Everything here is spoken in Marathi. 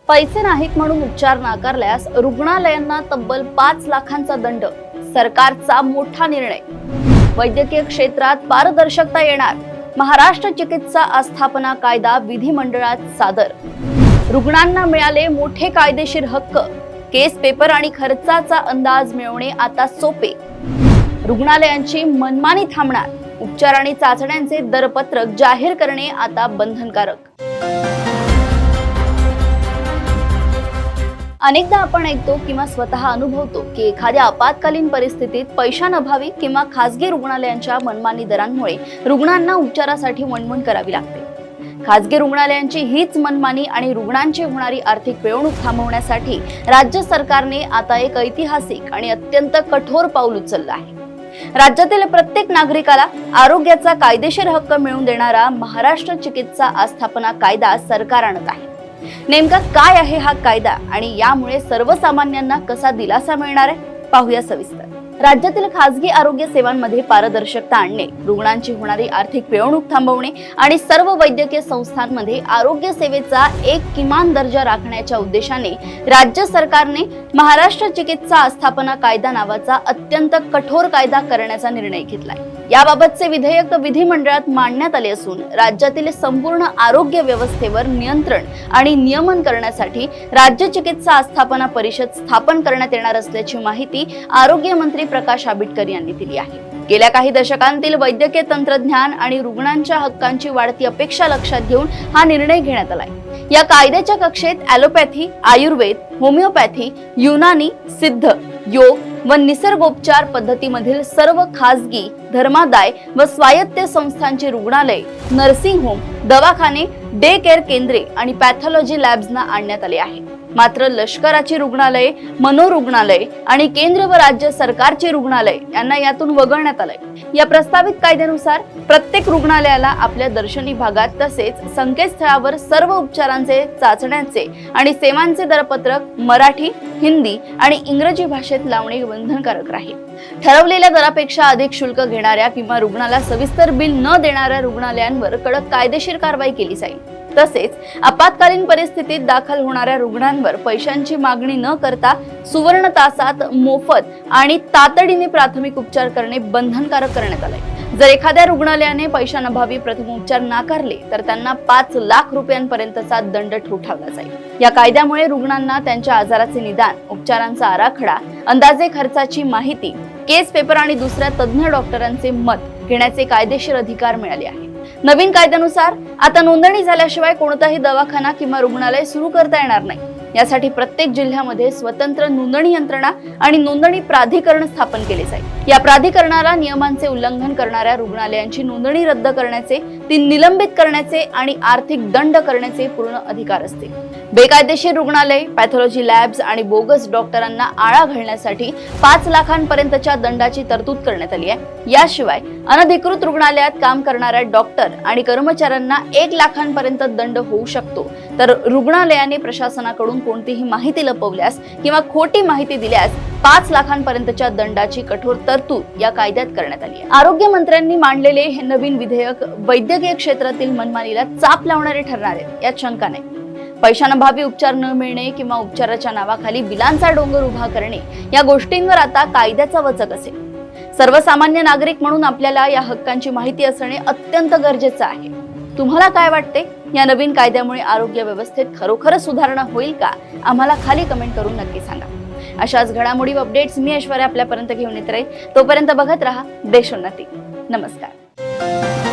पैसे नाहीत म्हणून उपचार नाकारल्यास रुग्णालयांना तब्बल 5 लाखांचा दंड, सरकारचा मोठा निर्णय। वैद्यकीय क्षेत्रात पारदर्शकता येणार, महाराष्ट्र चिकित्सा आस्थापना कायदा विधिमंडळात सादर। रुग्णांना मिळाले मोठे कायदेशीर हक्क, केस पेपर आणि खर्चाचा अंदाज मिळवणे आता सोपे। रुग्णालयांची मनमानी थांबणार, उपचार आणि चाचण्यांचे दरपत्रक जाहीर करणे आता बंधनकारक। अनेकदा आपण ऐकतो किंवा स्वतः अनुभवतो की एखाद्या आपत्कालीन परिस्थितीत पैशांअभावी किंवा खासगी रुग्णालयांच्या मनमानी दरांमुळे रुग्णांना उपचारासाठी वणवण करावी लागते। खासगी रुग्णालयांची हीच मनमानी आणि रुग्णांची होणारी आर्थिक पिळवणूक थांबवण्यासाठी राज्य सरकारने आता एक ऐतिहासिक आणि अत्यंत कठोर पाऊल उचललं आहे। राज्यातील प्रत्येक नागरिकाला आरोग्याचा कायदेशीर हक्क मिळवून देणारा महाराष्ट्र चिकित्सा आस्थापना कायदा सरकार आणत आहे। नेमका काय आहे हा कायदा आणि यामुळे सर्वसामान्यांना कसा दिलासा मिळणार आहे, पाहूया सविस्तर। राज्यातील खासगी आरोग्य सेवांमध्ये पारदर्शकता आणणे, रुग्णांची होणारी आर्थिक पिळवणूक थांबवणे आणि सर्व वैद्यकीय संस्थांमध्ये आरोग्य सेवेचा एक किमान दर्जा राखण्याच्या उद्देशाने राज्य सरकारने महाराष्ट्र चिकित्सा आस्थापना कायदा नावाचा अत्यंत कठोर कायदा करण्याचा निर्णय घेतलाय। याबाबतचे विधेयक विधिमंडळात मांडण्यात आले असून राज्यातील संपूर्ण आरोग्य व्यवस्थेवर नियंत्रण आणि नियमन करण्यासाठी राज्य चिकित्सा आस्थापना परिषद स्थापन करण्यात येणार असल्याची माहिती आरोग्य मंत्री प्रकाश आंबेडकर यांनी दिली आहे। गेल्या काही दशकांतील वैद्यकीय तंत्रज्ञान आणि रुग्णांच्या हक्कांची वाढती अपेक्षा लक्षात घेऊन हा निर्णय घेण्यात आलाय। या कायद्याच्या कक्षेत ॲलोपॅथी, आयुर्वेद, होमिओपॅथी, युनानी, सिद्ध, योग व निसर्गोपचार पद्धतीमधील सर्व खासगी, धर्मादाय व स्वायत्त संस्थांची रुग्णालय, नर्सिंग होम, दवाखाने, डे केअर केंद्रे आणि पॅथॉलॉजी लॅब्सना आणण्यात आले आहे। मात्र लष्कराची रुग्णालये, मनोरुग्णालय आणि केंद्र व राज्य सरकारची रुग्णालय यांना यातून वगळण्यात आलंय। या प्रस्तावित कायद्यानुसार प्रत्येक रुग्णालयाला आपल्या दर्शनी भागात तसेच संकेतस्थळावर सर्व उपचारांचे, चाचण्यांचे आणि सेवांचे दरपत्रक मराठी, हिंदी आणि इंग्रजी भाषेत लावणे बंधनकारक राहील। ठरवलेल्या दरापेक्षा अधिक शुल्क घेणाऱ्या किंवा रुग्णाला सविस्तर बिल न देणाऱ्या रुग्णालयांवर कडक कायदेशीर कारवाई केली जाईल। तसेच आपत्कालीन परिस्थितीत दाखल होणाऱ्या रुग्णांवर पैशांची मागणी न करता सुवर्ण तासात मोफत आणि तातडीने प्राथमिक उपचार करणे बंधनकारक करण्यात आले। जर एखाद्या रुग्णालयाने पैशांअभावी प्रथमोपचार नाकारले तर त्यांना 5 लाख रुपयांपर्यंतचा दंड ठोठावला जाईल। या कायद्यामुळे रुग्णांना त्यांच्या आजाराचे निदान, उपचारांचा आराखडा, अंदाजे खर्चाची माहिती, केस पेपर आणि दुसऱ्या तज्ञ डॉक्टरांचे मत घेण्याचे कायदेशीर अधिकार मिळाले आहेत। नवीन कायद्यानुसार आता नोंदणी झाल्याशिवाय कोणताही दवाखाना किंवा रुग्णालय सुरू करता येणार नाही। यासाठी प्रत्येक जिल्ह्यामध्ये स्वतंत्र नोंदणी यंत्रणा आणि नोंदणी प्राधिकरण स्थापन केले जाईल। या प्राधिकरणाला नियमांचे उल्लंघन करणाऱ्या रुग्णालयांची नोंदणी रद्द करण्याचे, ती निलंबित करण्याचे आणि आर्थिक दंड करण्याचे पूर्ण अधिकार असतील। बेकायदेशीर रुग्णालय, पॅथॉलॉजी लॅब्स आणि बोगस डॉक्टरांना आळा घालण्यासाठी 5 लाखांपर्यंतच्या दंडाची तरतूद करण्यात आली आहे। याशिवाय अनधिकृत रुग्णालयात काम करणाऱ्या डॉक्टर आणि कर्मचाऱ्यांना 1 लाखांपर्यंत दंड होऊ शकतो। तर रुग्णालयाने प्रशासनाकडून कोणतीही माहिती लपवल्यास किंवा खोटी माहिती दिल्यास 5 लाखांपर्यंतच्या दंडाची कठोर तरतूद या कायद्यात करण्यात आली आहे। आरोग्य मंत्र्यांनी मांडलेले हे नवीन विधेयक वैद्यकीय क्षेत्रातील मनमानीला चाप लावणारे ठरणार आहे, यात शंका नाही। पैशांअभावी उपचार न मिळणे किंवा उपचाराच्या नावाखाली बिलांचा डोंगर उभा करणे या गोष्टींवर आता कायद्याचा वचक असेल। सर्वसामान्य नागरिक म्हणून आपल्याला या हक्कांची माहिती असणे अत्यंत गरजेचं आहे। तुम्हाला काय वाटते, या नवीन कायद्यामुळे आरोग्य व्यवस्थेत खरोखर सुधारणा होईल का? आम्हाला खाली कमेंट करून नक्की सांगा। अशाच घडामोडी व अपडेट्स मी ऐश्वर्या आपल्यापर्यंत घेऊन येत राहील। तोपर्यंत बघत रहा देशोन्नती। नमस्कार।